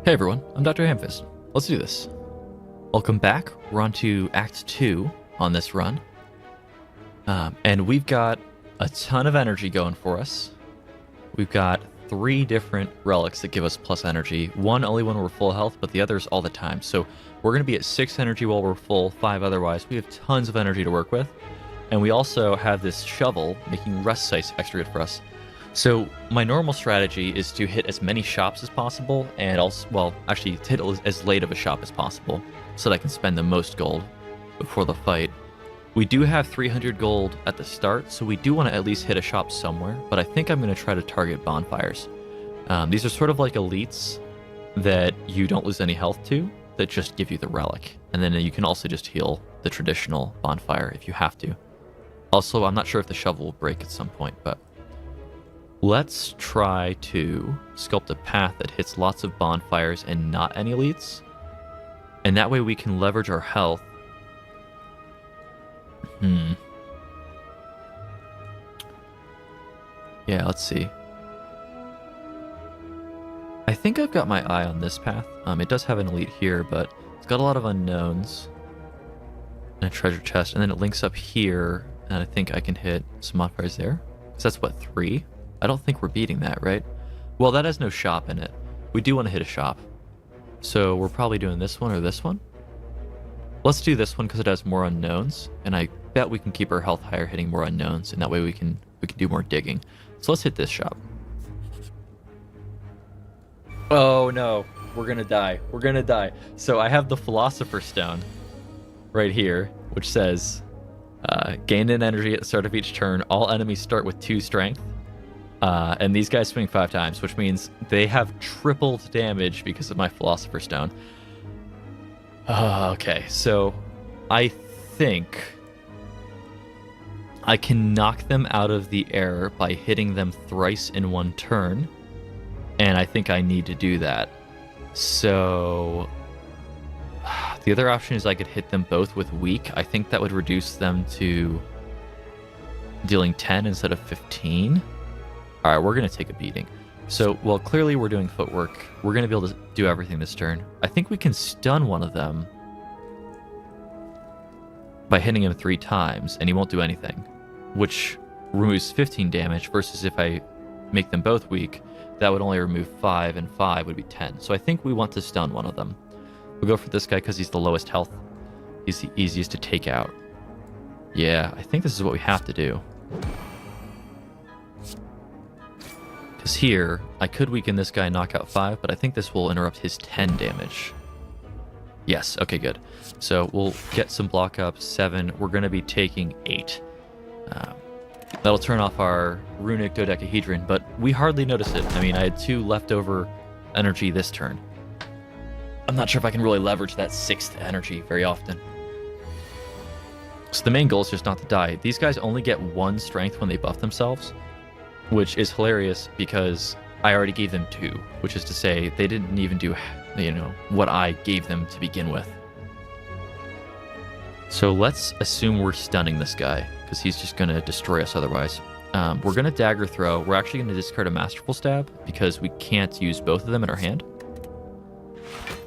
Hey everyone, I'm DrHamfist. Let's do this. Welcome back. We're on to Act 2 on this run. And we've got a ton of energy going for us. We've got 3 different relics that give us plus energy. One only when we're full health, but the others all the time. So we're going to be at 6 energy while we're full, 5 otherwise. We have tons of energy to work with. And we also have this shovel making rest sites extra good for us. So my normal strategy is to hit as many shops as possible, and also, well, actually to hit as late of a shop as possible, so that I can spend the most gold before the fight. We do have 300 gold at the start, so we do want to at least hit a shop somewhere, but I think I'm going to try to target bonfires. These are sort of like elites that you don't lose any health to, that just give you the relic. And then you can also just heal the traditional bonfire if you have to. Also, I'm not sure if the shovel will break at some point, but let's try to sculpt a path that hits lots of bonfires and not any elites. And that way we can leverage our health. Yeah, let's see. I think I've got my eye on this path. It does have an elite here, but it's got a lot of unknowns. And a treasure chest. And then it links up here, and I think I can hit some bonfires there. Because that's what, 3? I don't think we're beating that, right? Well, that has no shop in it. We do want to hit a shop. So we're probably doing this one or this one. Let's do this one because it has more unknowns, and I bet we can keep our health higher hitting more unknowns, and that way we can do more digging. So let's hit this shop. Oh no, we're gonna die. We're gonna die. So I have the Philosopher's Stone right here, which says gain an energy at the start of each turn. All enemies start with 2 strength. And these guys swing 5 times, which means they have tripled damage because of my Philosopher's Stone. Okay, so I think I can knock them out of the air by hitting them thrice in 1 turn. And I think I need to do that. So the other option is I could hit them both with weak. I think that would reduce them to dealing 10 instead of 15. All right, we're going to take a beating. So, well, clearly we're doing footwork. We're going to be able to do everything this turn. I think we can stun one of them by hitting him 3 times, and he won't do anything, which removes 15 damage, versus if I make them both weak, that would only remove 5, and 5 would be 10. So I think we want to stun one of them. We'll go for this guy because he's the lowest health. He's the easiest to take out. Yeah, I think this is what we have to do. Here, I could weaken this guy and knock out 5, but I think this will interrupt his 10 damage. Yes, okay, good. So we'll get some block up, 7. We're going to be taking 8. That'll turn off our runic dodecahedron, but we hardly notice it. I mean, I had 2 leftover energy this turn. I'm not sure if I can really leverage that 6th energy very often. So the main goal is just not to die. These guys only get 1 strength when they buff themselves, which is hilarious because I already gave them 2, which is to say they didn't even do, what I gave them to begin with. So let's assume we're stunning this guy because he's just going to destroy us otherwise. We're going to dagger throw. We're actually going to discard a masterful stab because we can't use both of them in our hand.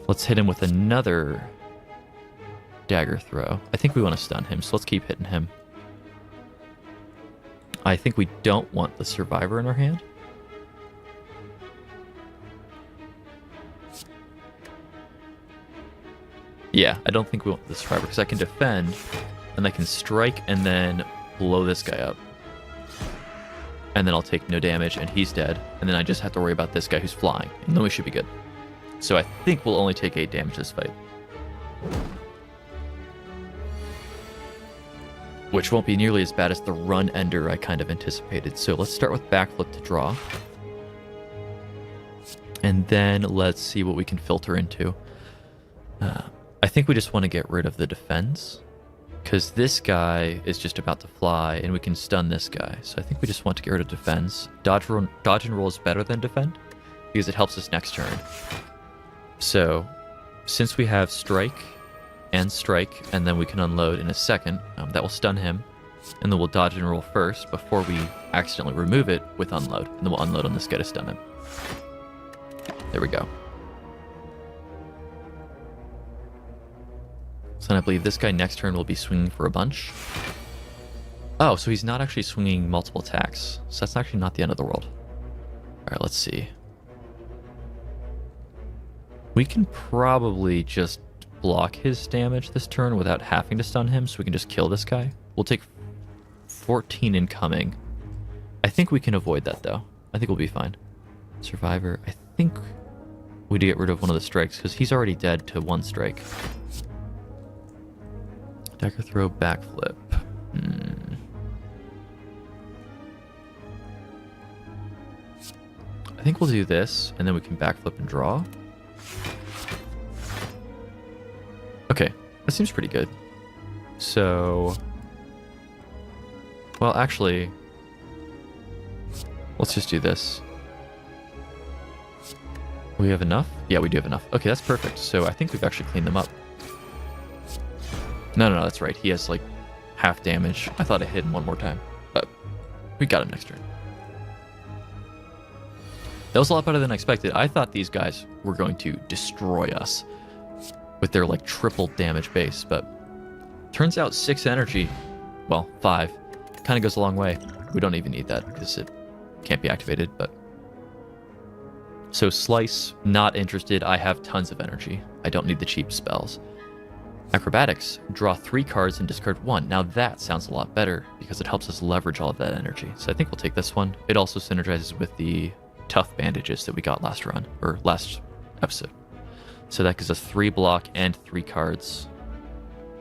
Let's hit him with another dagger throw. I think we want to stun him, so let's keep hitting him. I think we don't want the survivor in our hand. Yeah, I don't think we want the survivor because I can defend and I can strike and then blow this guy up. And then I'll take no damage and he's dead. And then I just have to worry about this guy who's flying. And then we should be good. So I think we'll only take 8 damage this fight, which won't be nearly as bad as the run ender I kind of anticipated. So let's start with backflip to draw. And then let's see what we can filter into. I think we just want to get rid of the defense, because this guy is just about to fly, and we can stun this guy. So I think we just want to get rid of defense. Dodge and roll is better than defend, because it helps us next turn. So since we have strike, and then we can unload in a second. That will stun him, and then we'll dodge and roll first before we accidentally remove it with unload, and then we'll unload on this guy to stun him. There we go. So then I believe this guy next turn will be swinging for a bunch. Oh, so he's not actually swinging multiple attacks. So that's actually not the end of the world. All right, let's see. We can probably just block his damage this turn without having to stun him, so we can just kill this guy. We'll take 14 incoming. I think we can avoid that, though. I think we'll be fine. Survivor. I think we do get rid of one of the strikes, because he's already dead to one strike. Dagger throw, backflip. I think we'll do this, and then we can backflip and draw. Okay, that seems pretty good. So, well, actually, let's just do this. We have enough? Yeah, we do have enough. Okay, that's perfect. So I think we've actually cleaned them up. No, that's right. He has like half damage. I thought I hit him one more time, but we got him next turn. That was a lot better than I expected. I thought these guys were going to destroy us with their like triple damage base, but turns out 6 energy, well, 5, kind of goes a long way. We don't even need that because it can't be activated, but... So Slice, not interested. I have tons of energy. I don't need the cheap spells. Acrobatics, draw 3 cards and discard 1. Now that sounds a lot better because it helps us leverage all of that energy. So I think we'll take this one. It also synergizes with the tough bandages that we got last run, or last episode. So that gives us 3 block and 3 cards.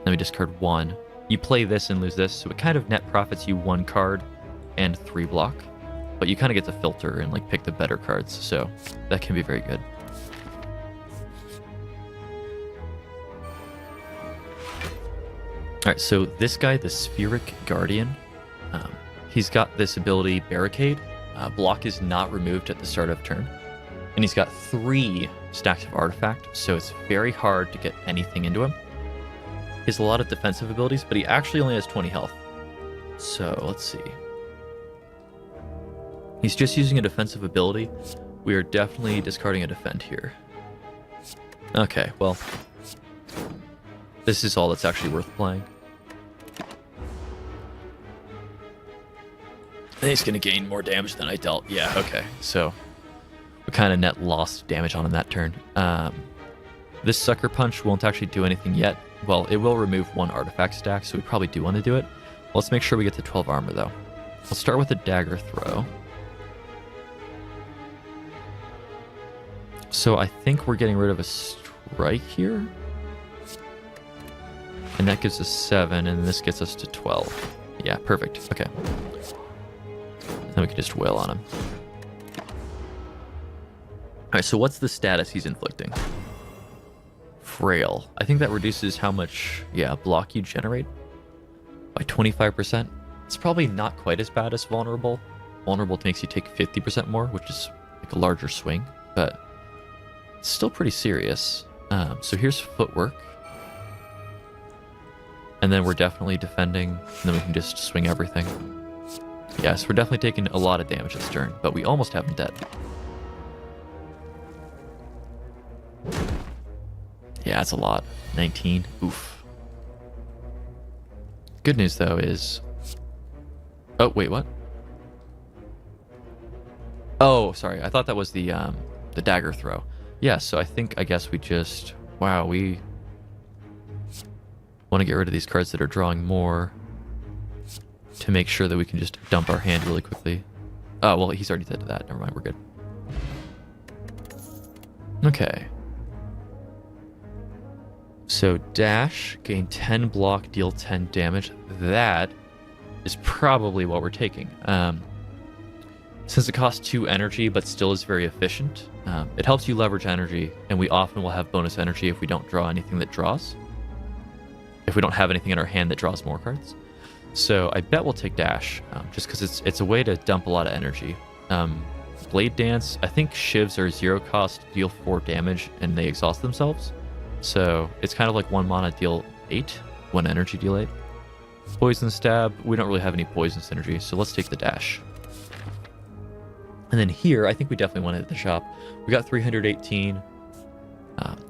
Then we discard 1. You play this and lose this, so it kind of net profits you 1 card and 3 block. But you kind of get to filter and like pick the better cards, so that can be very good. Alright, so this guy, the Spheric Guardian, he's got this ability, Barricade. Block is not removed at the start of turn. And he's got 3 stacks of artifact, so it's very hard to get anything into him. He has a lot of defensive abilities, but he actually only has 20 health. So, let's see. He's just using a defensive ability. We are definitely discarding a defend here. Okay, well, this is all that's actually worth playing. And he's going to gain more damage than I dealt. Yeah, okay. So we kind of net lost damage on him that turn. This Sucker Punch won't actually do anything yet. Well, it will remove 1 artifact stack, so we probably do want to do it. Let's make sure we get to 12 armor, though. Let's start with a Dagger Throw. So I think we're getting rid of a strike here. And that gives us 7, and this gets us to 12. Yeah, perfect. Okay. Then we can just wail on him. Alright, so what's the status he's inflicting? Frail. I think that reduces how much, block you generate by 25%. It's probably not quite as bad as Vulnerable. Vulnerable makes you take 50% more, which is like a larger swing, but it's still pretty serious. So here's Footwork. And then we're definitely defending, and then we can just swing everything. Yes, we're definitely taking a lot of damage this turn, but we almost have him dead. Yeah, that's a lot. 19. Oof. Good news, though, is... Oh, wait, what? Oh, sorry. I thought that was the Dagger Throw. Yeah, so I guess we just... Wow, we want to get rid of these cards that are drawing more to make sure that we can just dump our hand really quickly. Oh, well, he's already dead to that. Never mind, we're good. Okay. So dash, gain 10 block, deal 10 damage. That is probably what we're taking. Since it costs 2 energy, but still is very efficient, it helps you leverage energy, and we often will have bonus energy if we don't draw anything that draws. If we don't have anything in our hand that draws more cards. So I bet we'll take dash, just because it's a way to dump a lot of energy. Blade Dance, I think shivs are 0 cost, deal 4 damage, and they exhaust themselves. So it's kind of like 1 mana, deal 8, 1 energy, deal 8. Poison Stab, we don't really have any poison synergy, so let's take the dash. And then here, I think we definitely want to hit the shop. We got 318.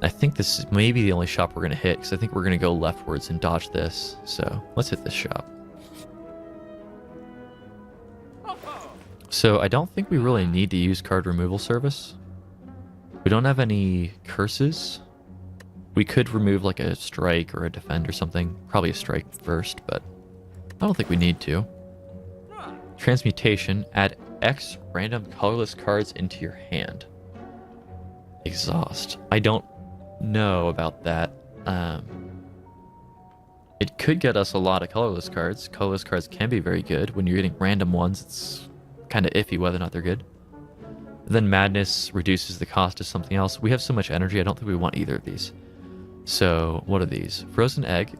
I think this is maybe the only shop we're going to hit, because I think we're going to go leftwards and dodge this. So let's hit this shop. So I don't think we really need to use card removal service. We don't have any curses. We could remove like a strike or a defend or something. Probably a strike first, but I don't think we need to. Transmutation. Add X random colorless cards into your hand. Exhaust. I don't know about that. It could get us a lot of colorless cards. Colorless cards can be very good. When you're getting random ones, it's kind of iffy whether or not they're good. Then Madness reduces the cost of something else. We have so much energy, I don't think we want either of these. So, what are these? Frozen Egg.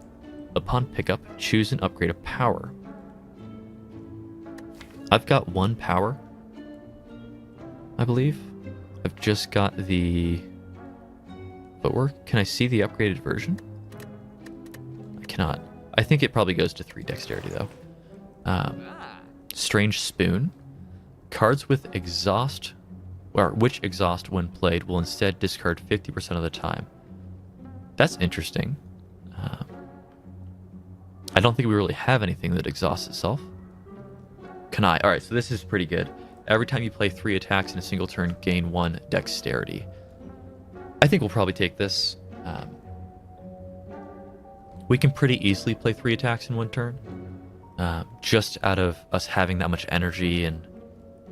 Upon pickup, choose and upgrade a power. I've got 1 power, I believe. I've just got the footwork. Can I see the upgraded version? I cannot. I think it probably goes to 3 dexterity, though. Strange Spoon. Cards with exhaust, or which exhaust when played, will instead discard 50% of the time. That's interesting. I don't think we really have anything that exhausts itself. Kanai. Alright, so this is pretty good. Every time you play 3 attacks in a single turn, gain 1 dexterity. I think we'll probably take this. We can pretty easily play 3 attacks in 1 turn. Just out of us having that much energy and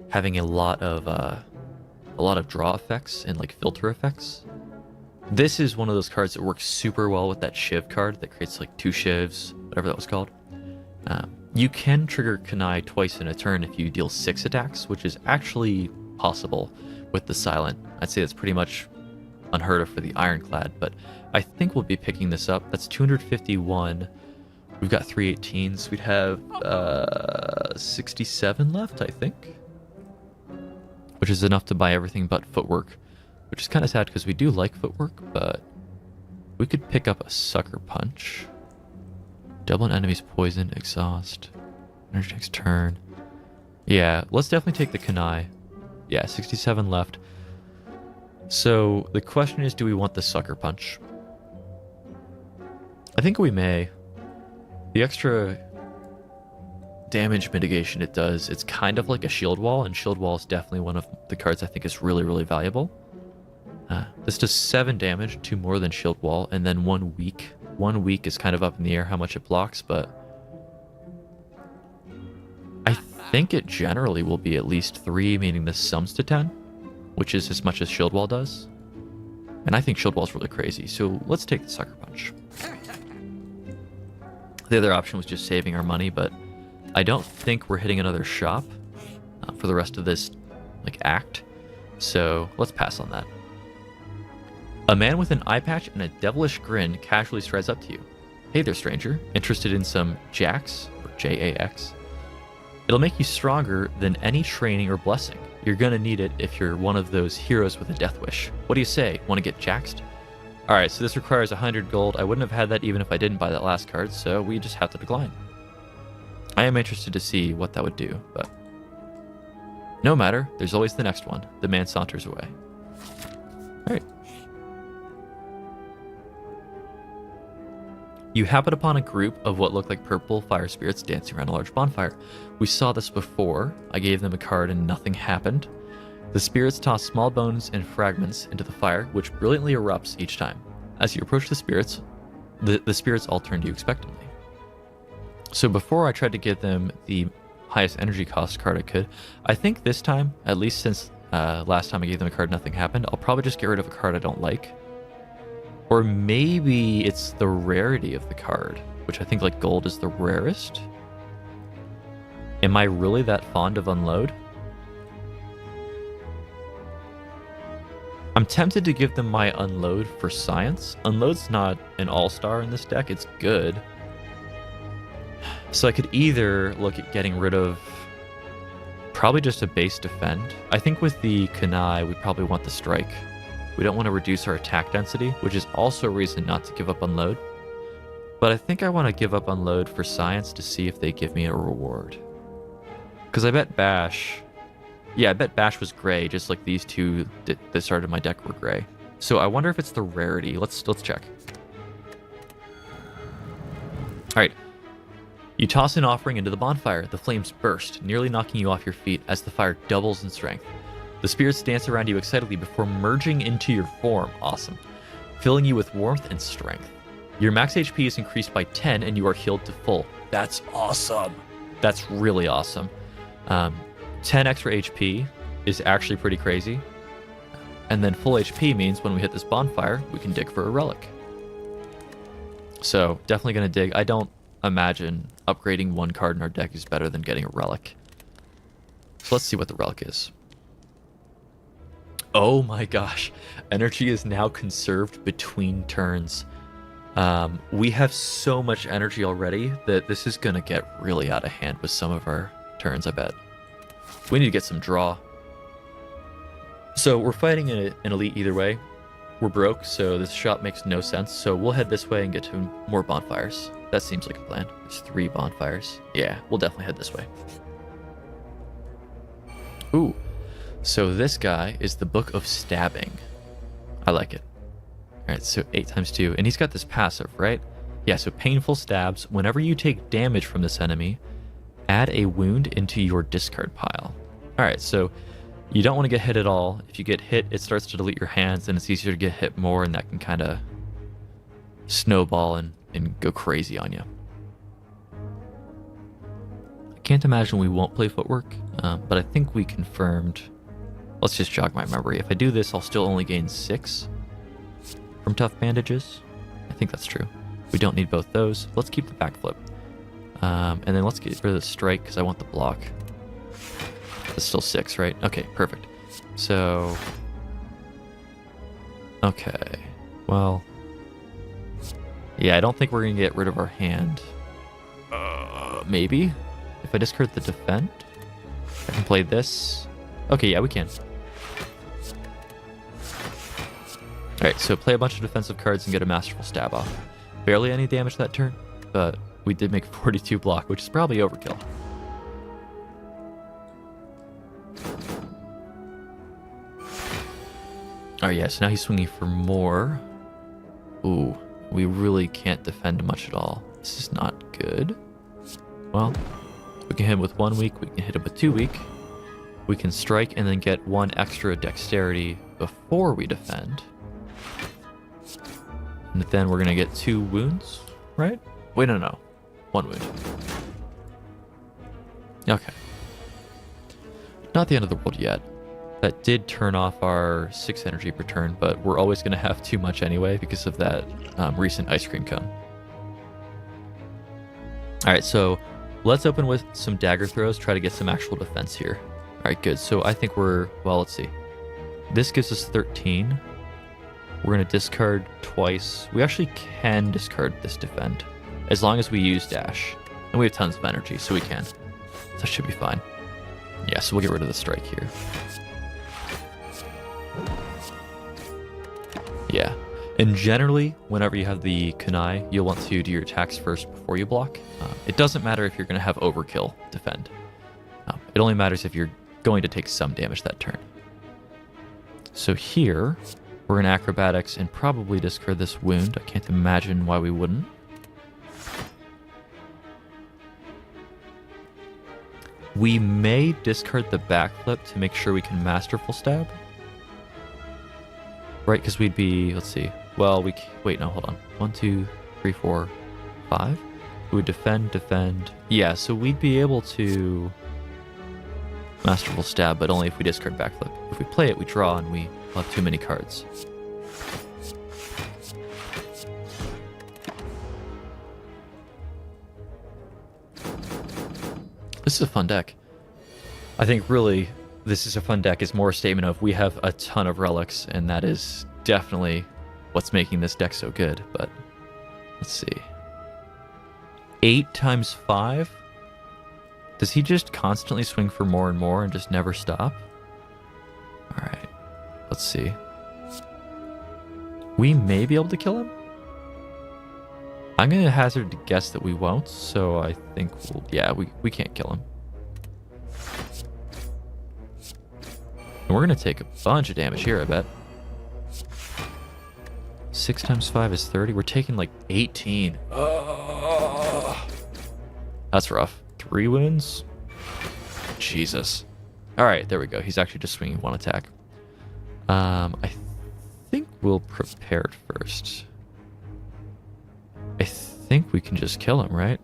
having a lot of draw effects and like filter effects. This is one of those cards that works super well with that Shiv card that creates like 2 Shivs, whatever that was called. You can trigger Kanai twice in a turn if you deal 6 attacks, which is actually possible with the Silent. I'd say that's pretty much unheard of for the Ironclad, but I think we'll be picking this up. That's 251. We've got 318s. We'd have 67 left, I think, which is enough to buy everything but footwork, which is kind of sad because we do like footwork, but we could pick up a Sucker Punch. Double an enemy's poison, exhaust, energy next turn. Yeah, let's definitely take the Kanai. Yeah, 67 left. So the question is, do we want the Sucker Punch? I think we may. The extra damage mitigation it does, it's kind of like a shield wall, and shield wall is definitely one of the cards I think is really, really valuable. This does 7 damage, 2 more than shield wall, and then 1 weak. 1 weak is kind of up in the air how much it blocks, but I think it generally will be at least 3, meaning this sums to 10, which is as much as shield wall does. And I think shield wall is really crazy, so let's take the Sucker Punch. The other option was just saving our money, but I don't think we're hitting another shop for the rest of this like act, so let's pass on that. A man with an eye patch and a devilish grin casually strides up to you. Hey there, stranger. Interested in some Jax, or J-A-X? It'll make you stronger than any training or blessing. You're gonna need it if you're one of those heroes with a death wish. What do you say? Want to get jaxed? Alright, so this requires 100 gold. I wouldn't have had that even if I didn't buy that last card, so we just have to decline. I am interested to see what that would do, but no matter, there's always the next one. The man saunters away. Alright. You happen upon a group of what look like purple fire spirits dancing around a large bonfire. We saw this before. I gave them a card and nothing happened. The spirits toss small bones and fragments into the fire, which brilliantly erupts each time. As you approach the spirits, the spirits all turn to you expectantly. So before I tried to give them the highest energy cost card I could, I think this time, at least since last time I gave them a card nothing happened, I'll probably just get rid of a card I don't like. Or maybe it's the rarity of the card, which I think like gold is the rarest. Am I really that fond of Unload? I'm tempted to give them my Unload for Science. Unload's not an all-star in this deck, it's good. So I could either look at getting rid of probably just a base defend. I think with the Kanai, we probably want the strike. We don't want to reduce our attack density, which is also a reason not to give up Unload. But I think I want to give up Unload for Science to see if they give me a reward. Because I bet Bash... Yeah, I bet Bash was gray, just like these two that started my deck were gray. So I wonder if it's the rarity. Let's check. All right. You toss an offering into the bonfire. The flames burst, nearly knocking you off your feet as the fire doubles in strength. The spirits dance around you excitedly before merging into your form. Awesome. Filling you with warmth and strength. Your max HP is increased by 10 and you are healed to full. That's awesome. That's really awesome. 10 extra HP is actually pretty crazy. And then full HP means when we hit this bonfire, we can dig for a relic. So definitely going to dig. I don't imagine upgrading one card in our deck is better than getting a relic. So let's see what the relic is. Oh my gosh. Energy is now conserved between turns. We have so much energy already that this is going to get really out of hand with some of our turns, I bet. We need to get some draw. So we're fighting an elite either way. We're broke, so this shot makes no sense. So we'll head this way and get to more bonfires. That seems like a plan. There's 3 bonfires. Yeah, we'll definitely head this way. Ooh. So this guy is the Book of Stabbing. I like it. Alright, so 8 times 2. And he's got this passive, right? Yeah, so painful stabs. Whenever you take damage from this enemy, add a wound into your discard pile. Alright, so you don't want to get hit at all. If you get hit, it starts to delete your hands, and it's easier to get hit more, and that can kind of snowball and go crazy on you. I can't imagine we won't play footwork, but I think we confirmed... Let's just jog my memory. If I do this, I'll still only gain 6 from tough bandages. I think that's true. We don't need both those. Let's keep the backflip. And then let's get rid of the strike, because I want the block. It's still 6, right? Okay, perfect. So... Okay. Well... Yeah, I don't think we're going to get rid of our hand. Maybe? If I discard the defend? I can play this. Okay, yeah, we can. Alright, so play a bunch of defensive cards and get a Masterful Stab off. Barely any damage that turn, but we did make 42 block, which is probably overkill. Alright, yeah, so now he's swinging for more. Ooh, we really can't defend much at all. This is not good. Well, we can hit him with 1 week, we can hit him with 2 week. We can strike and then get 1 extra dexterity before we defend. And then we're going to get 2 wounds, right? Wait, no. 1 wound. Okay. Not the end of the world yet. That did turn off our 6 energy per turn, but we're always going to have too much anyway because of that recent ice cream cone. Alright, so let's open with some dagger throws, try to get some actual defense here. Alright, good. So I think we're... Well, let's see. This gives us 13. We're going to discard twice. We actually can discard this defend, as long as we use dash. And we have tons of energy, so we can. So that should be fine. Yeah, so we'll get rid of the strike here. Yeah. And generally, whenever you have the kunai, you'll want to do your attacks first before you block. It doesn't matter if you're going to have overkill defend. It only matters if you're going to take some damage that turn. So here, we're in acrobatics and probably discard this wound. I can't imagine why we wouldn't. We may discard the backflip to make sure we can Masterful Stab. Right, because we'd be, let's see. Well, wait, no, hold on. 1, 2, 3, 4, 5. We would defend. Yeah, so we'd be able to Masterful Stab, but only if we discard backflip. If we play it, we draw, and we have too many cards. This is a fun deck. I think really this is a fun deck is more a statement of we have a ton of relics, and that is definitely what's making this deck so good. But let's see. 8 times 5? Does he just constantly swing for more and more and just never stop? Alright. Let's see. We may be able to kill him? I'm going to hazard to guess that we won't, so I think we'll... Yeah, we can't kill him. And we're going to take a bunch of damage here, I bet. 6 times 5 is 30. We're taking like 18. That's rough. 3 wounds? Jesus. Alright, there we go. He's actually just swinging 1 attack. I think we'll prepare it first. I think we can just kill him, right?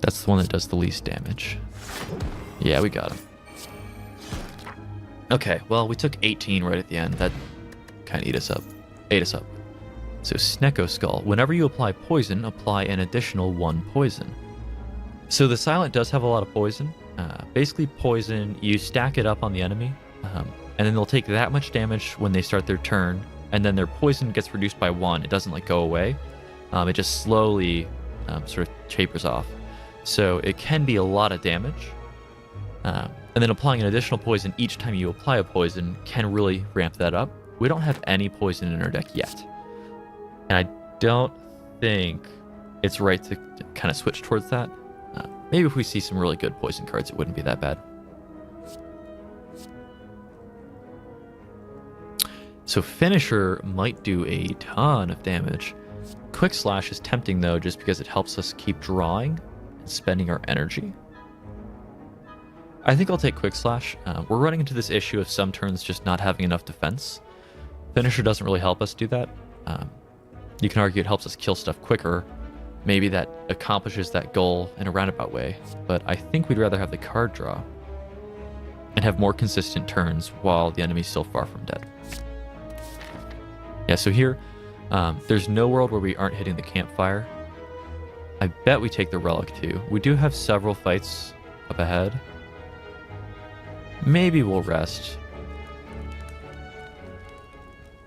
That's the one that does the least damage. Yeah, we got him. Okay, well, we took 18 right at the end. That kind of ate us up. So, Snecko Skull. Whenever you apply poison, apply an additional 1 poison. So, the Silent does have a lot of poison. Basically, poison, you stack it up on the enemy, and then they'll take that much damage when they start their turn, and then their poison gets reduced by 1. It doesn't, like, go away. It just slowly sort of tapers off. So, it can be a lot of damage. And then applying an additional poison each time you apply a poison can really ramp that up. We don't have any poison in our deck yet. And I don't think it's right to kind of switch towards that. Maybe if we see some really good poison cards, it wouldn't be that bad. So Finisher might do a ton of damage. Quick Slash is tempting though, just because it helps us keep drawing and spending our energy. I think I'll take Quick Slash. We're running into this issue of some turns just not having enough defense. Finisher doesn't really help us do that. You can argue it helps us kill stuff quicker. Maybe that accomplishes that goal in a roundabout way. But I think we'd rather have the card draw and have more consistent turns while the enemy's still far from dead. Yeah, so here, there's no world where we aren't hitting the campfire. I bet we take the relic too. We do have several fights up ahead. Maybe we'll rest.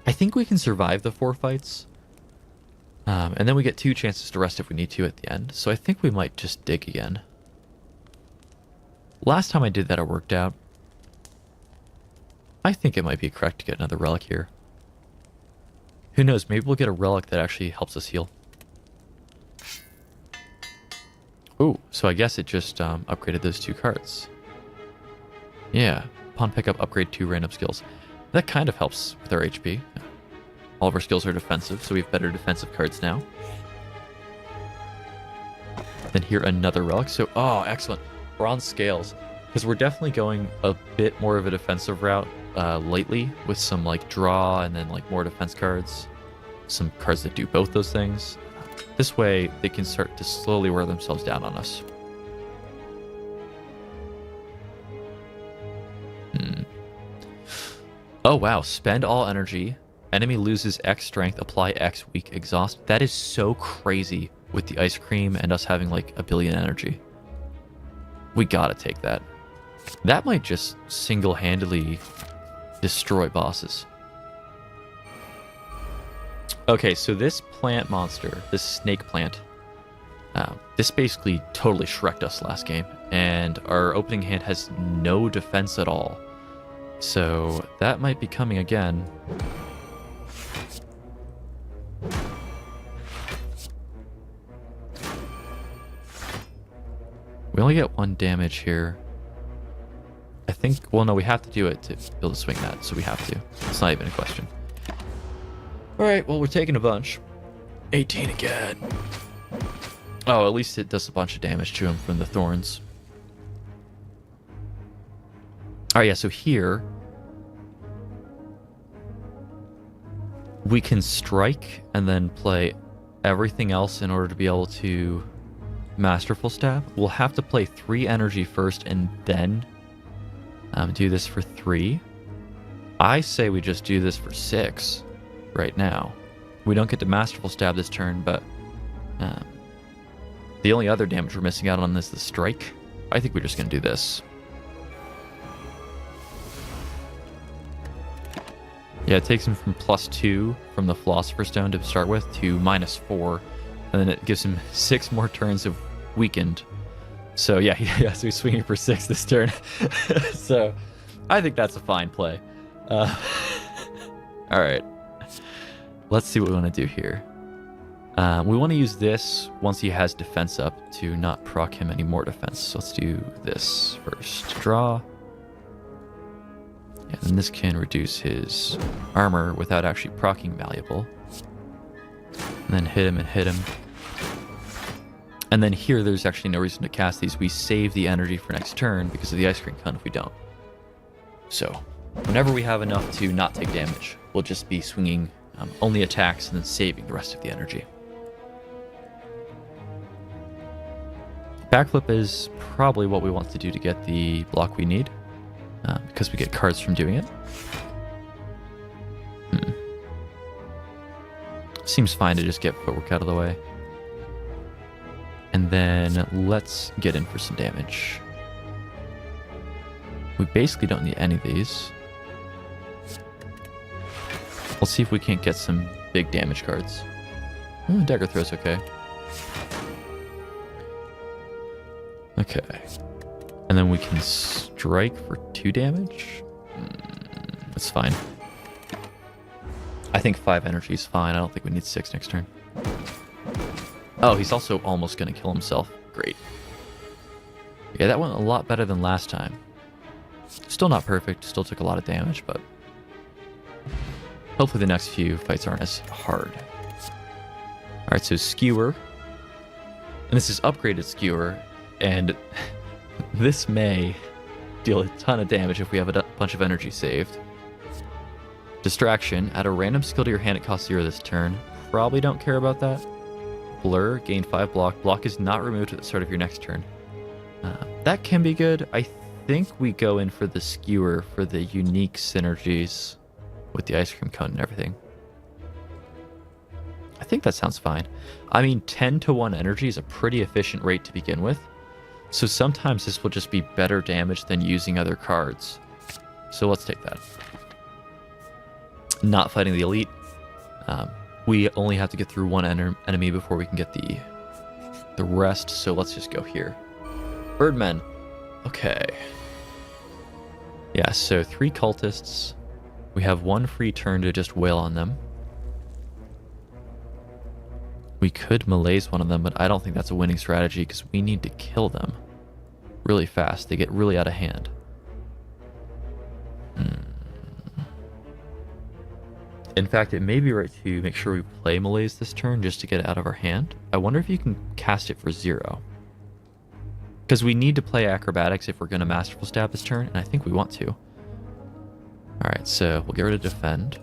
I think we can survive the 4 fights. And then we get 2 chances to rest if we need to at the end. So I think we might just dig again. Last time I did that, it worked out. I think it might be correct to get another relic here. Who knows? Maybe we'll get a relic that actually helps us heal. Oh, so I guess it just upgraded those 2 cards. Yeah, upon pickup, upgrade 2 random skills. That kind of helps with our HP. All of our skills are defensive, so we have better defensive cards now. Then here, another relic. So, oh, excellent. Bronze Scales. Because we're definitely going a bit more of a defensive route lately, with some like draw and then like more defense cards. Some cards that do both those things. This way, they can start to slowly wear themselves down on us. Oh, wow. Spend all energy. Enemy loses X strength. Apply X weak exhaust. That is so crazy with the ice cream and us having like 1 billion energy. We gotta take that. That might just single-handedly destroy bosses. Okay, so this plant monster, this snake plant, this basically totally Shrek'd us last game. And our opening hand has no defense at all. So that might be coming again. We only get 1 damage here. I think, well, no, we have to do it to be able to swing that, so we have to. It's not even a question. Alright, well, we're taking a bunch. 18 again. Oh, at least it does a bunch of damage to him from the thorns. Alright, yeah, so here we can strike and then play everything else in order to be able to Masterful Stab. We'll have to play 3 energy first and then do this for 3. I say we just do this for 6 right now. We don't get to Masterful Stab this turn, but the only other damage we're missing out on is the strike. I think we're just going to do this. Yeah, it takes him from +2 from the Philosopher's Stone to start with to -4, and then it gives him 6 more turns of weakened. So yeah, he has to be swinging for 6 this turn. So I think that's a fine play. All right, let's see what we want to do here. We want to use this once he has defense up to not proc him any more defense. So let's do this first. Draw. Yeah, and this can reduce his armor without actually proccing malleable. And then hit him and hit him. And then here, there's actually no reason to cast these. We save the energy for next turn because of the Ice Cream Cone if we don't. So, whenever we have enough to not take damage, we'll just be swinging only attacks and then saving the rest of the energy. Backflip is probably what we want to do to get the block we need, because we get cards from doing it. Seems fine to just get footwork out of the way. And then let's get in for some damage. We basically don't need any of these. Let's see if we can't get some big damage cards. Dagger throw's okay. Okay. And then we can strike for 2 damage. That's fine. I think 5 energy is fine. I don't think we need 6 next turn. Oh, he's also almost going to kill himself. Great. Yeah, that went a lot better than last time. Still not perfect. Still took a lot of damage, but hopefully the next few fights aren't as hard. Alright, so Skewer. And this is upgraded Skewer. And this may deal a ton of damage if we have a bunch of energy saved. Distraction. Add a random skill to your hand. It costs 0 this turn. Probably don't care about that. Blur. Gain 5 block. Block is not removed at the start of your next turn. That can be good. I think we go in for the Skewer for the unique synergies with the Ice Cream Cone and everything. I think that sounds fine. I mean, 10 to 1 energy is a pretty efficient rate to begin with. So sometimes this will just be better damage than using other cards. So let's take that. Not fighting the elite. We only have to get through 1 enemy before we can get the rest. So let's just go here. Birdmen. Okay. Yeah, so 3 cultists. We have 1 free turn to just wail on them. We could malaise one of them, but I don't think that's a winning strategy because we need to kill them really fast. They get really out of hand. In fact, it may be right to make sure we play malaise this turn just to get it out of our hand. I wonder if you can cast it for 0. Because we need to play acrobatics if we're going to Masterful Stab this turn, and I think we want to. Alright, so we'll get rid of defend.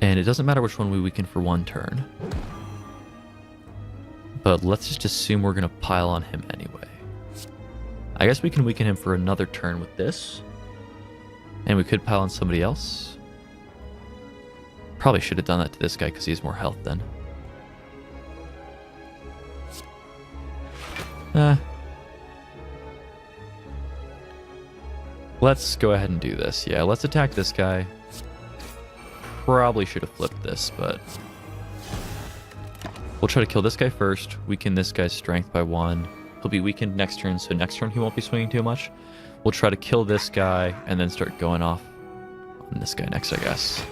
And it doesn't matter which one we weaken for 1 turn. But let's just assume we're going to pile on him anyway. I guess we can weaken him for another turn with this. And we could pile on somebody else. Probably should have done that to this guy because he has more health then. Let's go ahead and do this. Yeah, let's attack this guy. Probably should have flipped this, but we'll try to kill this guy first. Weaken this guy's strength by 1. He'll be weakened next turn, so next turn he won't be swinging too much. We'll try to kill this guy and then start going off on this guy next, I guess.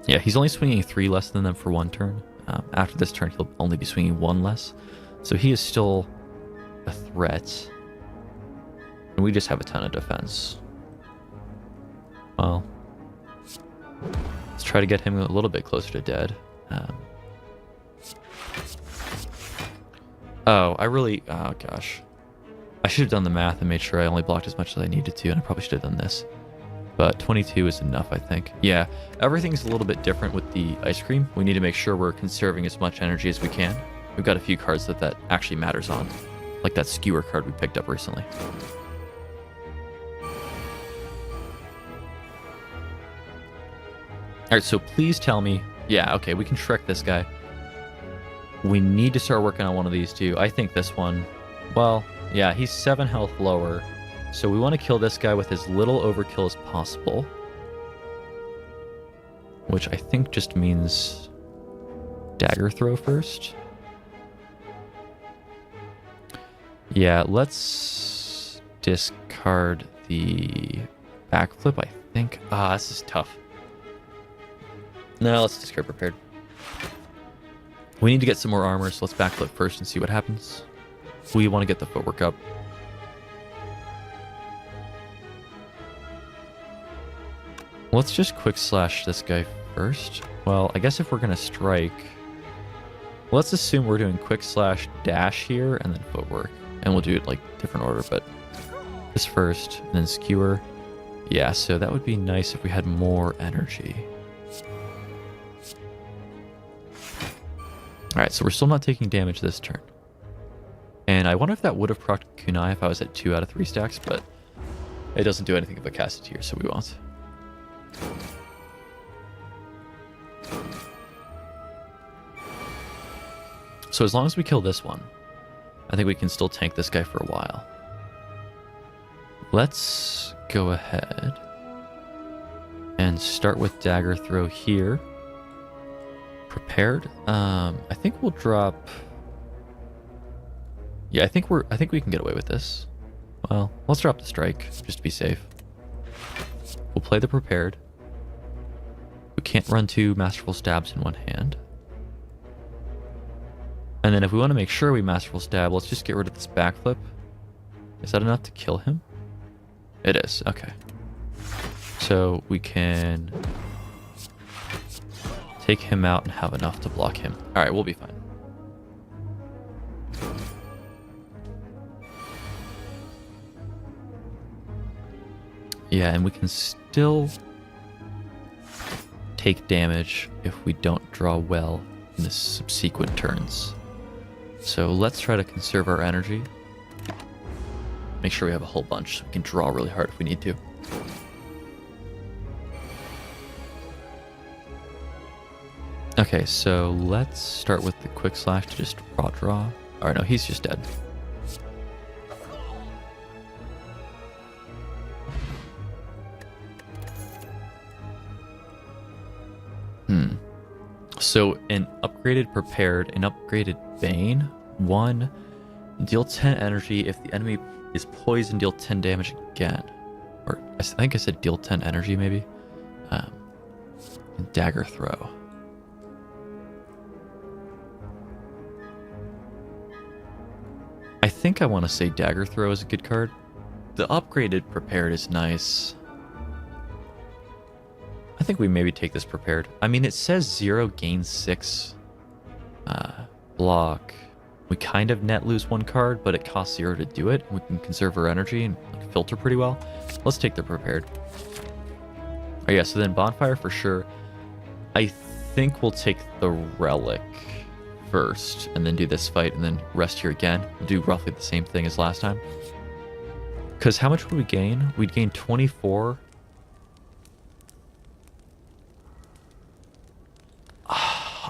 Yeah, he's only swinging 3 less than them for 1 turn. After this turn, he'll only be swinging 1 less. So he is still a threat. And we just have a ton of defense. Well, let's try to get him a little bit closer to dead. Oh gosh. I should have done the math and made sure I only blocked as much as I needed to, and I probably should have done this. But 22 is enough, I think. Yeah, everything's a little bit different with the ice cream. We need to make sure we're conserving as much energy as we can. We've got a few cards that actually matters on, like that Skewer card we picked up recently. Alright, so please tell me... Yeah, okay, we can Shrek this guy. We need to start working on one of these two. I think this one... Well, yeah, he's 7 health lower. So we want to kill this guy with as little overkill as possible. Which I think just means... Dagger throw first. Yeah, let's discard the backflip, I think. This is tough. No, let's discard prepared. We need to get some more armor, so let's backflip first and see what happens. We want to get the footwork up. Let's just quick slash this guy first. Well, I guess if we're going to strike, let's assume we're doing quick slash dash here and then footwork. And we'll do it like different order, but this first and then skewer. Yeah, so that would be nice if we had more energy. Alright, so we're still not taking damage this turn. And I wonder if that would have procced Kunai if I was at 2 out of 3 stacks, but it doesn't do anything if I cast it here, so we won't. So as long as we kill this one, I think we can still tank this guy for a while. Let's go ahead and start with dagger throw here. Prepared. I think we'll drop. Yeah, I think we can get away with this. Well, let's drop the strike just to be safe. We'll play the prepared. We can't run 2 masterful stabs in one hand. And then if we want to make sure we masterful stab, let's just get rid of this backflip. Is that enough to kill him? It is. Okay. So we can take him out and have enough to block him. All right, we'll be fine. Yeah, and we can still take damage if we don't draw well in the subsequent turns. So let's try to conserve our energy. Make sure we have a whole bunch so we can draw really hard if we need to. Okay, so let's start with the quick slash to just raw draw. Alright, no, he's just dead. So an upgraded prepared, an upgraded Bane, 1, deal 10 energy. If the enemy is poisoned, deal 10 damage again. Or I think I said deal 10 energy maybe. And dagger throw. I think I want to say dagger throw is a good card. The upgraded prepared is nice. I think we maybe take this prepared. I mean, it says 0 gain 6 block. We kind of net lose 1 card, but it costs 0 to do it. We can conserve our energy and like, filter pretty well. Let's take the prepared. Oh yeah, so then bonfire for sure. I think we'll take the relic first and then do this fight and then rest here again. We'll do roughly the same thing as last time. Because how much would we gain? We'd gain 24.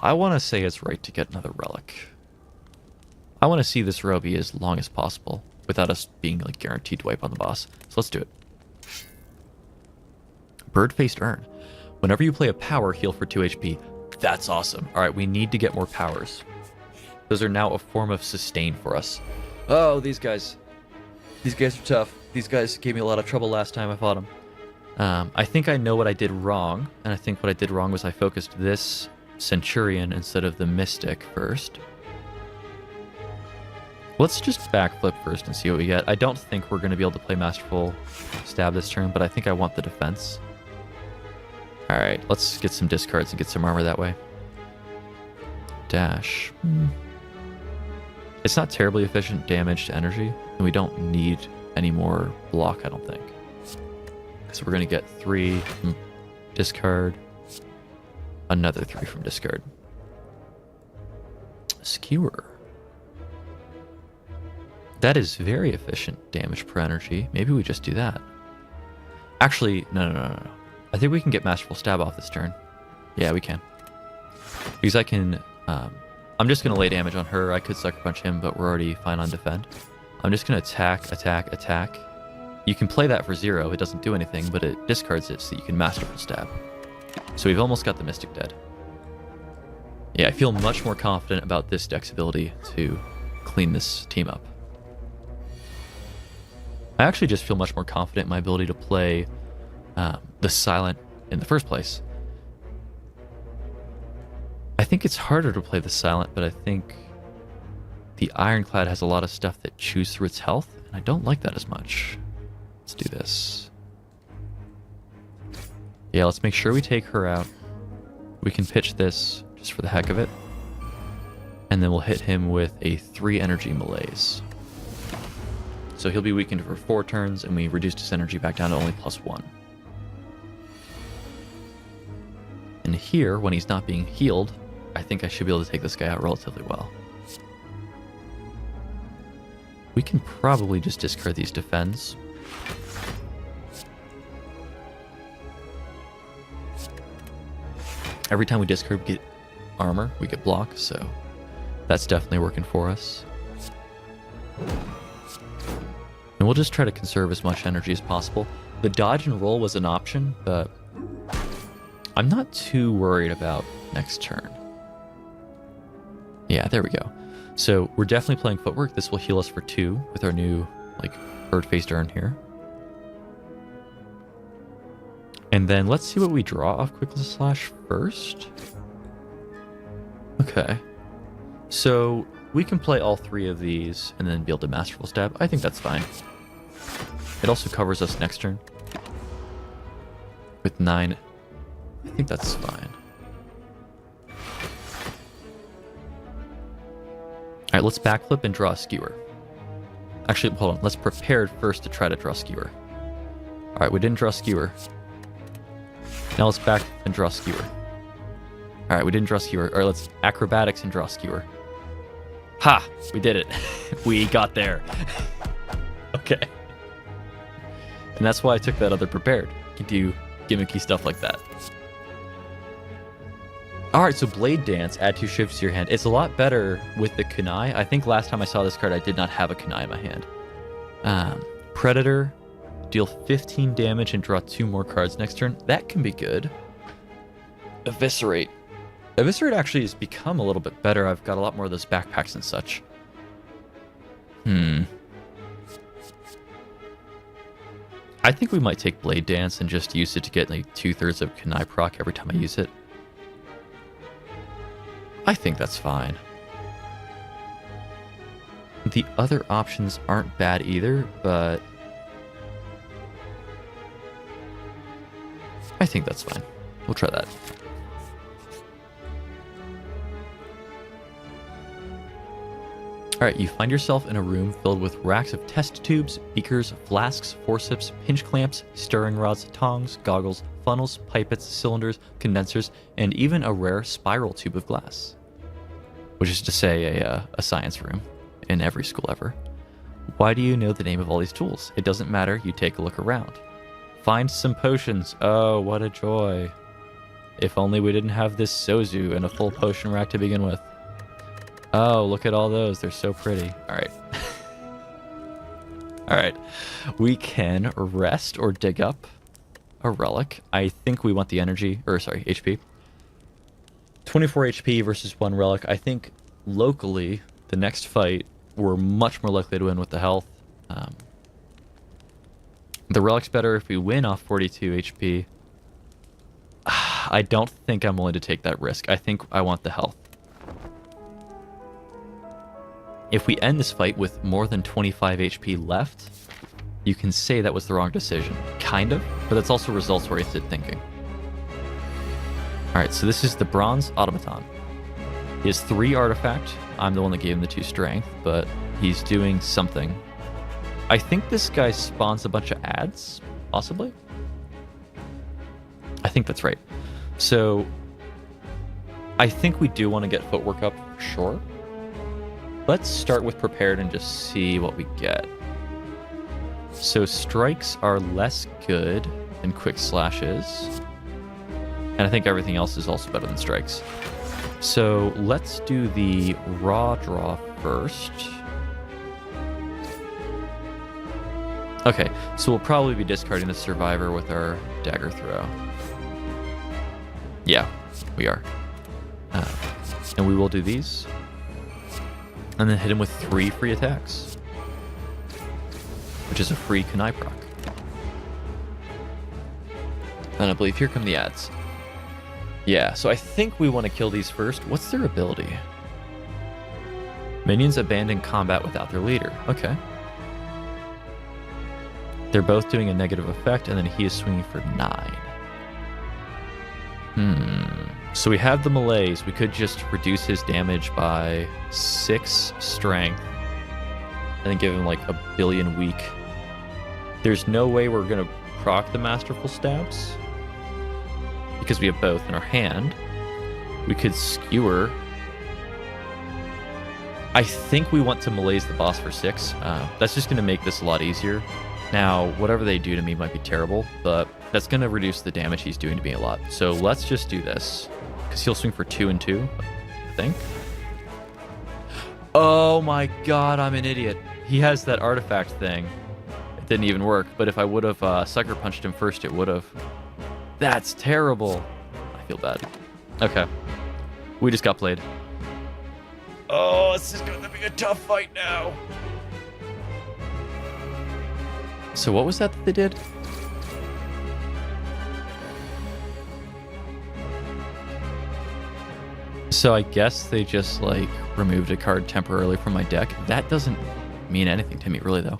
I want to say it's right to get another relic. I want to see this row be as long as possible without us being like guaranteed to wipe on the boss. So let's do it. Bird-faced urn. Whenever you play a power, heal for 2 HP. That's awesome. All right, we need to get more powers. Those are now a form of sustain for us. Oh, these guys. These guys are tough. These guys gave me a lot of trouble last time I fought them. I think I know what I did wrong. And I think what I did wrong was I focused this Centurion instead of the Mystic first. Let's just backflip first and see what we get. I don't think we're going to be able to play Masterful Stab this turn, but I think I want the defense. Alright, let's get some discards and get some armor that way. Dash. It's not terribly efficient damage to energy, and we don't need any more block, I don't think. So we're going to get 3 from discard. Another 3 from discard. Skewer. That is very efficient damage per energy. Maybe we just do that. Actually, no. I think we can get Masterful Stab off this turn. Yeah, we can. Because I can... I'm just going to lay damage on her. I could Sucker Punch him, but we're already fine on defend. I'm just going to attack. You can play that for 0. It doesn't do anything, but it discards it so you can Masterful Stab. So we've almost got the Mystic dead. Yeah, I feel much more confident about this deck's ability to clean this team up. I actually just feel much more confident in my ability to play the Silent in the first place. I think it's harder to play the Silent, but I think The Ironclad has a lot of stuff that chews through its health, and I don't like that as much. Let's do this. Yeah, let's make sure we take her out. We can pitch this just for the heck of it. And then we'll hit him with a 3 energy malaise. So he'll be weakened for 4 turns, and we reduced his energy back down to only +1. And here, when he's not being healed, I think I should be able to take this guy out relatively well. We can probably just discard these defends. Every time we discard, we get armor, we get block, so that's definitely working for us. And we'll just try to conserve as much energy as possible. The dodge and roll was an option, but I'm not too worried about next turn. Yeah, there we go. So we're definitely playing footwork. This will heal us for 2 with our new bird-faced urn here. And then let's see what we draw off Quick Slash first. Okay. So we can play all 3 of these and then be able to Masterful Stab. I think that's fine. It also covers us next turn. With 9. I think that's fine. Alright, let's backflip and draw a skewer. Actually, hold on. Let's prepare first to try to draw skewer. Alright, we didn't draw skewer. Now let's back and draw skewer. Alright, we didn't draw skewer. Alright, let's acrobatics and draw skewer. Ha! We did it. We got there. Okay. And that's why I took that other prepared. You can do gimmicky stuff like that. Alright, so Blade Dance, add 2 shifts to your hand. It's a lot better with the kunai. I think last time I saw this card, I did not have a kunai in my hand. Predator, deal 15 damage and draw 2 more cards next turn. That can be good. Eviscerate. Eviscerate actually has become a little bit better. I've got a lot more of those backpacks and such. I think we might take Blade Dance and just use it to get like 2/3 of kunai proc every time I use it. I think that's fine. The other options aren't bad either, but I think that's fine. We'll try that. Alright, you find yourself in a room filled with racks of test tubes, beakers, flasks, forceps, pinch clamps, stirring rods, tongs, goggles, funnels, pipettes, cylinders, condensers, and even a rare spiral tube of glass. Which is to say a science room in every school ever. Why do you know the name of all these tools? It doesn't matter, you take a look around. Find some potions. Oh, what a joy. If only we didn't have this Sozu and a full potion rack to begin with. Oh, look at all those. They're so pretty. Alright. Alright. We can rest or dig up a relic. I think we want the energy, or sorry, HP. 24 HP versus 1 relic. I think locally, the next fight, we're much more likely to win with the health. The relic's better if we win off 42 HP. I don't think I'm willing to take that risk. I think I want the health. If we end this fight with more than 25 HP left, you can say that was the wrong decision. Kind of, but that's also results-oriented thinking. Alright, so this is the Bronze Automaton. He has 3 artifact. I'm the one that gave him the 2 strength, but he's doing something. I think this guy spawns a bunch of ads, possibly? I think that's right. So, I think we do want to get footwork up for sure. Let's start with prepared and just see what we get. So strikes are less good than quick slash is. And I think everything else is also better than strikes. So let's do the raw draw first. Okay, so we'll probably be discarding the survivor with our dagger throw. Yeah, we are. And we will do these. And then hit him with 3 free attacks. Which is a free kunai proc. And I believe here come the ads. Yeah, so I think we want to kill these first. What's their ability? Minions abandon combat without their leader. Okay. They're both doing a negative effect, and then he is swinging for 9. So we have the melees. We could just reduce his damage by 6 strength, and then give him like a billion weak. There's no way we're going to proc the Masterful Stabs, because we have both in our hand. We could skewer. I think we want to melees the boss for 6. That's just going to make this a lot easier. Now, whatever they do to me might be terrible, but that's going to reduce the damage he's doing to me a lot. So let's just do this, because he'll swing for 2 and 2, I think. Oh my god, I'm an idiot. He has that artifact thing. It didn't even work, but if I would have sucker punched him first, it would have. That's terrible. I feel bad. Okay. We just got played. Oh, this is going to be a tough fight now. So what was that they did? So I guess they just like removed a card temporarily from my deck. That doesn't mean anything to me really though.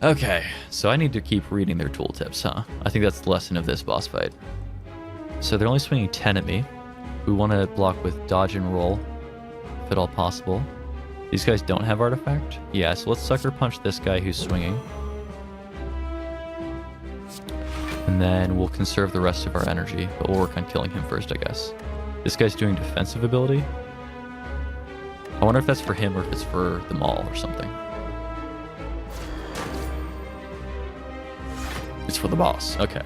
Okay, so I need to keep reading their tooltips, huh? I think that's the lesson of this boss fight. So they're only swinging 10 at me. We want to block with dodge and roll, if at all possible. These guys don't have artifact? Yeah, so let's sucker punch this guy who's swinging. And then we'll conserve the rest of our energy, but we'll work on killing him first, I guess. This guy's doing defensive ability. I wonder if that's for him or if it's for the mall or something. It's for the boss, okay.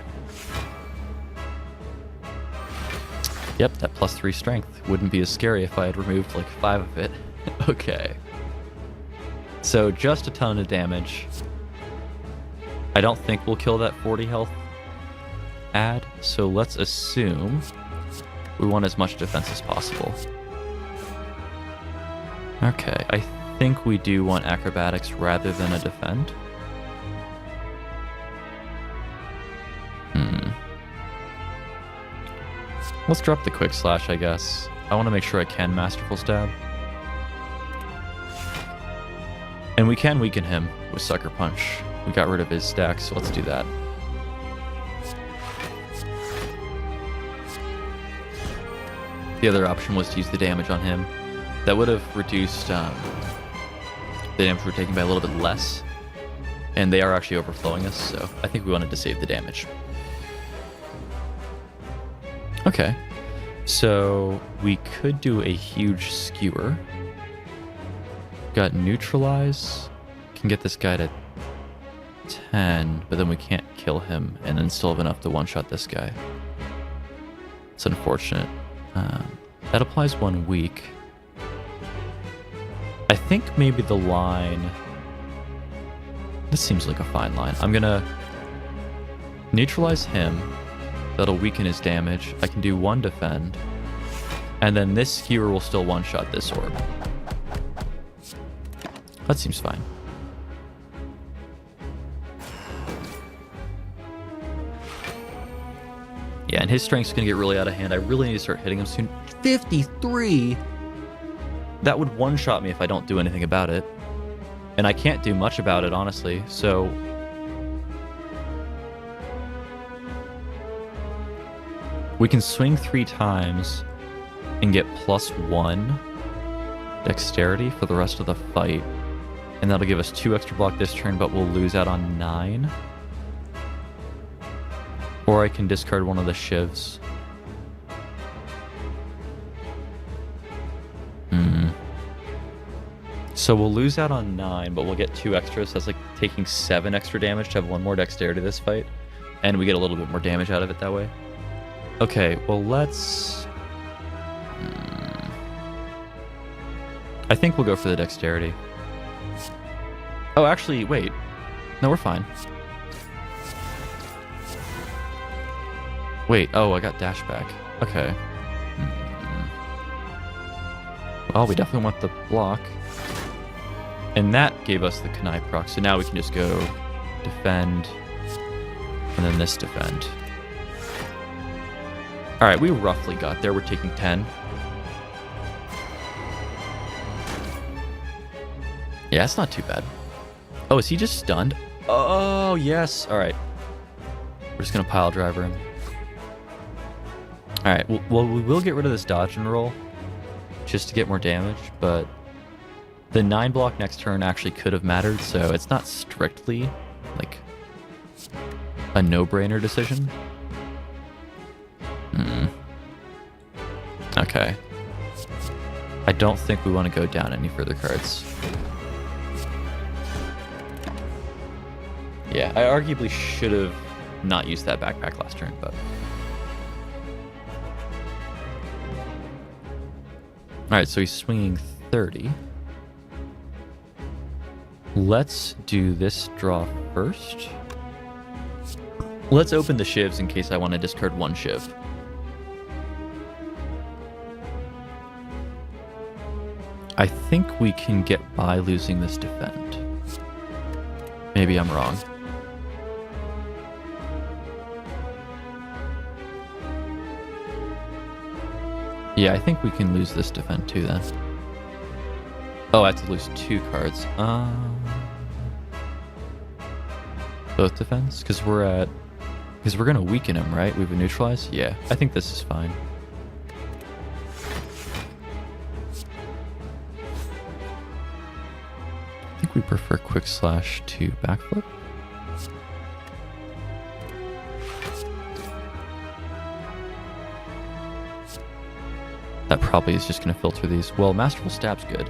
Yep, that +3 strength wouldn't be as scary if I had removed like 5 of it. Okay. So just a ton of damage. I don't think we'll kill that 40 health add, so let's assume we want as much defense as possible. Okay, I think we do want acrobatics rather than a defend. Let's drop the quick slash, I guess. I want to make sure I can Masterful Stab. And we can weaken him with Sucker Punch. We got rid of his stack, so let's do that. The other option was to use the damage on him. That would have reduced the damage we're taking by a little bit less. And they are actually overflowing us, so I think we wanted to save the damage. Okay, so we could do a huge skewer. Got neutralize. Can get this guy to 10, but then we can't kill him and then still have enough to one-shot this guy. It's unfortunate. That applies 1 week. I think maybe the line... This seems like a fine line. I'm gonna neutralize him. That'll weaken his damage. I can do 1 defend. And then this skewer will still one-shot this orb. That seems fine. Yeah, and his strength's gonna get really out of hand. I really need to start hitting him soon. 53? That would one-shot me if I don't do anything about it. And I can't do much about it, honestly, so... We can swing 3 times and get +1 dexterity for the rest of the fight. And that'll give us 2 extra block this turn, but we'll lose out on 9. Or I can discard one of the shivs. So we'll lose out on 9, but we'll get 2 extras. That's like taking 7 extra damage to have 1 more dexterity this fight. And we get a little bit more damage out of it that way. Okay, well let's... I think we'll go for the dexterity. Oh, actually, wait. No, we're fine. Wait, oh, I got dash back. Okay. Well, we definitely want the block. And that gave us the Kunai proc, so now we can just go defend, and then this defend. Alright, we roughly got there. We're taking 10. Yeah, it's not too bad. Oh, is he just stunned? Oh, yes. All right. We're just going to pile driver him. All right. Well, we will get rid of this dodge and roll just to get more damage, but the 9 block next turn actually could have mattered, so it's not strictly like a no-brainer decision. Okay. I don't think we want to go down any further cards. Yeah, I arguably should have not used that backpack last turn, but... Alright, so he's swinging 30. Let's do this draw first. Let's open the shivs in case I want to discard one shiv. I think we can get by losing this defend. Maybe I'm wrong. Yeah, I think we can lose this defend too then. Oh, I have to lose 2 cards. Both defense? Because we're going to weaken him, right? We have a neutralize? Yeah, I think this is fine. I think we prefer quick slash to backflip. That probably is just going to filter these. Well, Masterful Stab's good.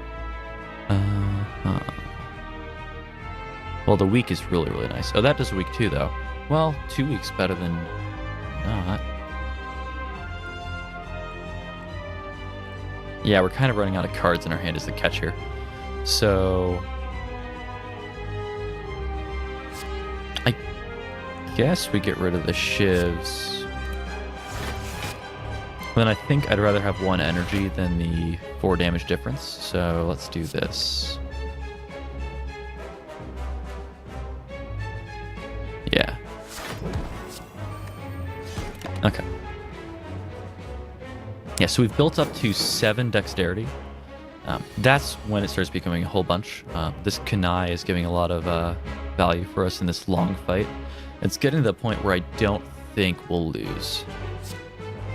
Well, the weak is really, really nice. Oh, that does a weak too, though. Well, 2 weeks better than not. Yeah, we're kind of running out of cards in our hand is the catch here. So... I guess we get rid of the shivs. Then I think I'd rather have 1 energy than the 4 damage difference. So let's do this. Yeah. Okay. Yeah, so we've built up to 7 dexterity. That's when it starts becoming a whole bunch. This Kanai is giving a lot of value for us in this long fight. It's getting to the point where I don't think we'll lose.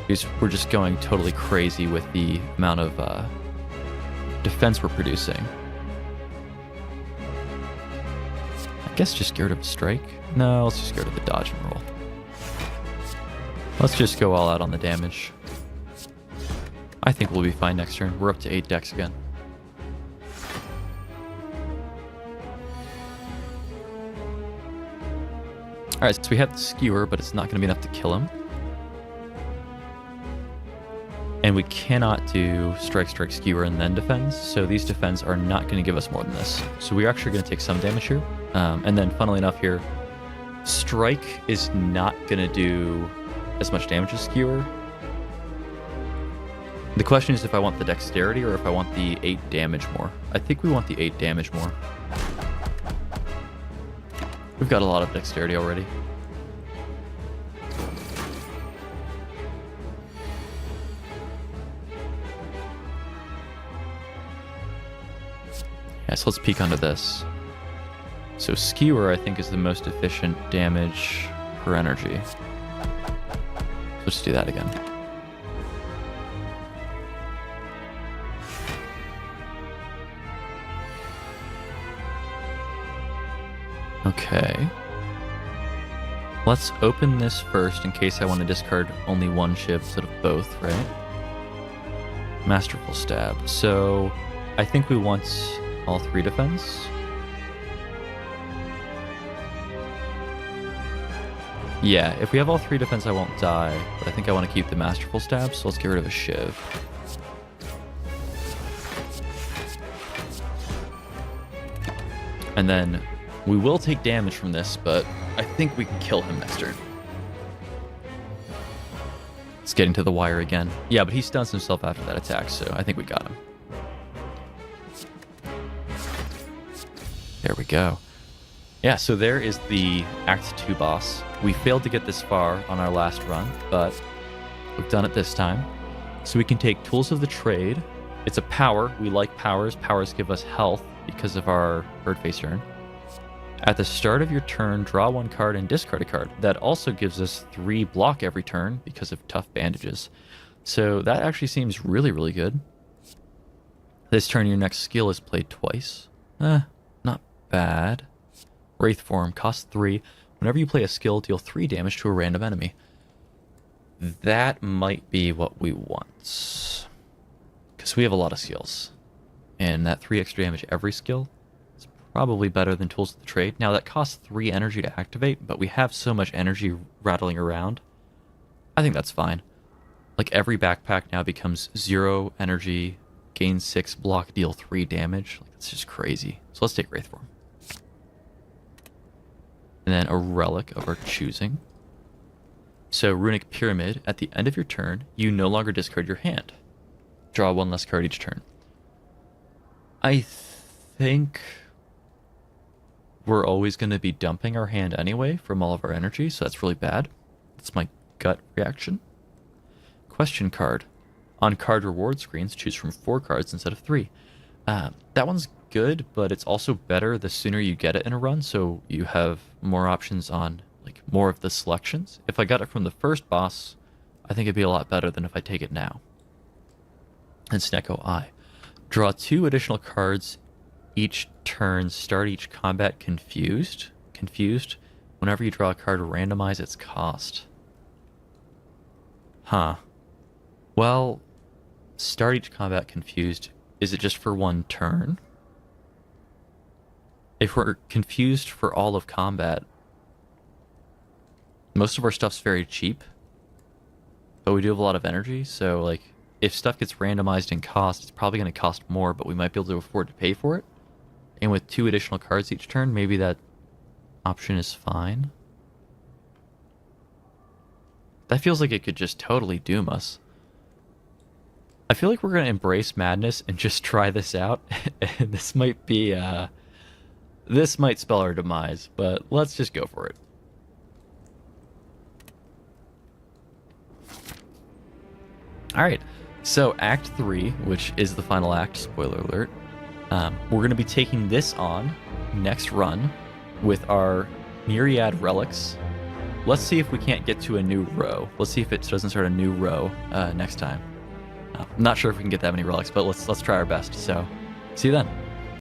Because we're just going totally crazy with the amount of defense we're producing. I guess just get rid of a strike. No, let's just get rid of the dodge and roll. Let's just go all out on the damage. I think we'll be fine next turn. We're up to 8 decks again. Alright, so we have the skewer, but it's not going to be enough to kill him. And we cannot do strike, strike, skewer, and then defends. So these defends are not going to give us more than this. So we're actually going to take some damage here. And then, funnily enough here, strike is not going to do as much damage as skewer. The question is if I want the dexterity or if I want the 8 damage more. I think we want the 8 damage more. We've got a lot of dexterity already. Yeah, so let's peek onto this. So skewer, I think, is the most efficient damage per energy. So let's do that again. Okay. Let's open this first in case I want to discard only 1 shiv instead of both, right? Masterful Stab. So I think we want all 3 defense. Yeah, if we have all 3 defense, I won't die, but I think I want to keep the Masterful Stab, so let's get rid of a shiv. And then we will take damage from this, but I think we can kill him next turn. It's getting to the wire again. Yeah, but he stuns himself after that attack, so I think we got him. There we go. Yeah, so there is the Act 2 boss. We failed to get this far on our last run, but we've done it this time. So we can take Tools of the Trade. It's a power. We like powers. Powers give us health. because of our bird face turn. At the start of your turn, draw 1 card and discard a card. That also gives us 3 block every turn because of tough bandages. So that actually seems really, really good. This turn, your next skill is played twice. Not bad. Wraith form, costs 3. Whenever you play a skill, deal 3 damage to a random enemy. That might be what we want. Because we have a lot of skills. And that 3 extra damage every skill is probably better than Tools of the Trade. Now, that costs 3 energy to activate, but we have so much energy rattling around. I think that's fine. Like, every backpack now becomes 0 energy, gain 6 block, deal 3 damage. Like, it's just crazy. So let's take Wraith form. And then a relic of our choosing. So, Runic Pyramid, at the end of your turn, you no longer discard your hand. Draw 1 less card each turn. I think we're always going to be dumping our hand anyway from all of our energy, so that's really bad. That's my gut reaction. Question card. On card reward screens, choose from 4 cards instead of 3. That one's good, but it's also better the sooner you get it in a run, so you have more options on like more of the selections. If I got it from the first boss, I think it'd be a lot better than if I take it now. And Snecko Eye. Draw 2 additional cards each turn. Start each combat confused. Whenever you draw a card, randomize its cost. Huh. Well, start each combat confused. Is it just for 1 turn? If we're confused for all of combat, most of our stuff's very cheap, but we do have a lot of energy, so like if stuff gets randomized in cost, it's probably going to cost more, but we might be able to afford to pay for it. And with 2 additional cards each turn, maybe that option is fine. That feels like it could just totally doom us. I feel like we're going to embrace madness and just try this out. And this might be, this might spell our demise, but let's just go for it. Alright, so Act 3, which is the final act, spoiler alert, we're going to be taking this on next run with our Myriad Relics. Let's see if we can't get to a new row. Let's see if it doesn't start a new row next time. I'm not sure if we can get that many relics, but let's try our best. So, see you then.